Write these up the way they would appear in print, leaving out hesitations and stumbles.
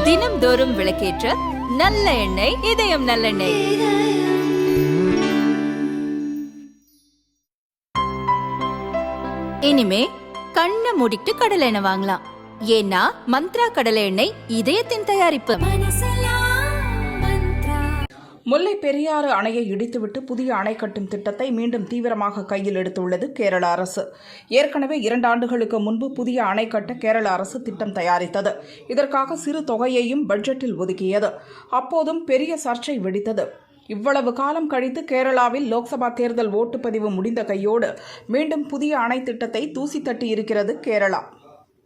தினம்தோறும் விளக்கேற்ற நல்ல எண்ணெய் இதயம் நல்லெண்ணெய். இனிமே கண்ணை மூடிட்டு கடலை எண்ணெய் வாங்கலாம். ஏன்னா மந்த்ரா கடலை எண்ணெய் இதயத்தின் தயாரிப்பு. முல்லை பெரியாறு அணையை இடித்துவிட்டு புதிய அணை கட்டும் திட்டத்தை மீண்டும் தீவிரமாக கையில் எடுத்துள்ளது கேரள அரசு. ஏற்கனவே 2 ஆண்டுகளுக்கு முன்பு புதிய அணை கட்ட கேரள அரசு திட்டம் தயாரித்தது. இதற்காக சிறு தொகையையும் பட்ஜெட்டில் ஒதுக்கியது. அப்போதும் பெரிய சர்ச்சை வெடித்தது. இவ்வளவு காலம் கழித்து கேரளாவில் லோக்சபா தேர்தல் ஓட்டுப்பதிவு முடிந்த கையோடு மீண்டும் புதிய அணை திட்டத்தை தூசி தட்டி இருக்கிறது கேரளா.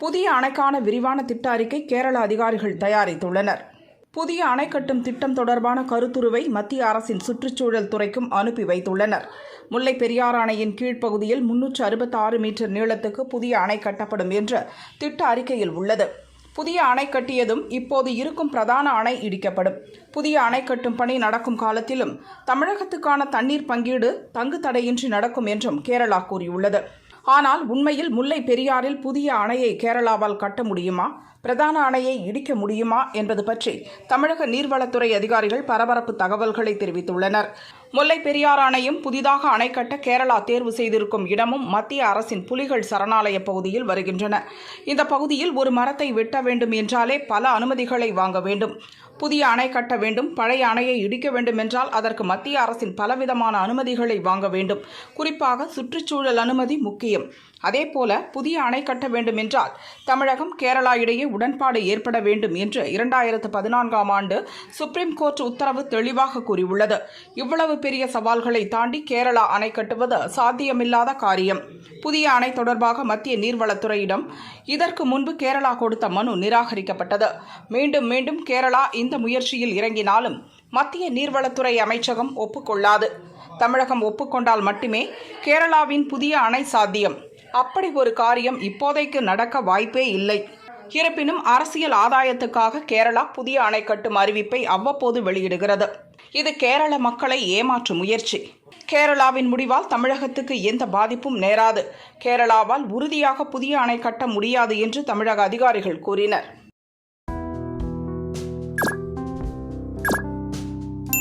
புதிய அணைக்கான விரிவான திட்ட அறிக்கை கேரள அதிகாரிகள் தயாரித்துள்ளனர். புதிய அணை கட்டும் திட்டம் தொடர்பான கருத்துருவை மத்திய அரசின் சுற்றுச்சூழல் துறைக்கும் அனுப்பி வைத்துள்ளனர். முல்லை பெரியாறு அணையின் கீழ்ப்பகுதியில் 366 மீட்டர் நீளத்துக்கு புதிய அணை கட்டப்படும் என்று திட்ட அறிக்கையில் உள்ளது. புதிய அணை கட்டியதும் இப்போது இருக்கும் பிரதான அணை இடிக்கப்படும். புதிய அணை கட்டும் பணி நடக்கும் காலத்திலும் தமிழகத்துக்கான தண்ணீர் பங்கீடு தங்கு தடையின்றி நடக்கும் என்றும் கேரளா கூறியுள்ளது. ஆனால் உண்மையில் முல்லை பெரியாறில் புதிய அணையை கேரளாவால் கட்ட முடியுமா, பிரதான அணையை இடிக்க முடியுமா என்பது பற்றி தமிழக நீர்வளத்துறை அதிகாரிகள் பரபரப்பு தகவல்களை தெரிவித்துள்ளனர். முல்லை பெரியாறு அணையும் புதிதாக அணை கட்ட கேரளா தேர்வு செய்திருக்கும் இடமும் மத்திய அரசின் புலிகள் சரணாலய பகுதியில் வருகின்றன. இந்த பகுதியில் ஒரு மரத்தை வெட்ட வேண்டும் என்றாலே பல அனுமதிகளை வாங்க வேண்டும். புதிய அணை கட்ட வேண்டும், பழைய அணையை இடிக்க வேண்டும் என்றால் அதற்கு மத்திய அரசின் பலவிதமான அனுமதிகளை வாங்க வேண்டும். குறிப்பாக சுற்றுச்சூழல் அனுமதி முக்கியம். அதேபோல புதிய அணை கட்ட வேண்டும் என்றால் தமிழகம் கேரளா இடையே உடன்பாடு ஏற்பட வேண்டும் என்று 2014ஆம் ஆண்டு சுப்ரீம் கோர்ட் உத்தரவு தெளிவாக கூறியுள்ளது. இவ்வளவு பெரிய சவால்களை தாண்டி கேரளா அணை கட்டுவது சாத்தியமில்லாத காரியம். புதிய அணை தொடர்பாக மத்திய நீர்வளத்துறையிடம் இதற்கு முன்பு கேரளா கொடுத்த மனு நிராகரிக்கப்பட்டது. மீண்டும் மீண்டும் கேரளா இந்த முயற்சியில் இறங்கினாலும் மத்திய நீர்வளத்துறை அமைச்சகம் ஒப்புக்கொள்ளாது. தமிழகம் ஒப்புக்கொண்டால் மட்டுமே கேரளாவின் புதிய அணை சாத்தியம். அப்படி ஒரு காரியம் இப்போதைக்கு நடக்க வாய்ப்பே இல்லை. இருப்பினும் அரசியல் ஆதாயத்துக்காக கேரளா புதிய அணை கட்டும் அறிவிப்பை அவ்வப்போது வெளியிடுகிறது. இது கேரள மக்களை ஏமாற்றும் முயற்சி. கேரளாவின் முடிவால் தமிழகத்துக்கு எந்த பாதிப்பும் நேராது. கேரளாவால் உறுதியாக புதிய அணை கட்ட முடியாது என்று தமிழக அதிகாரிகள் கூறினர்.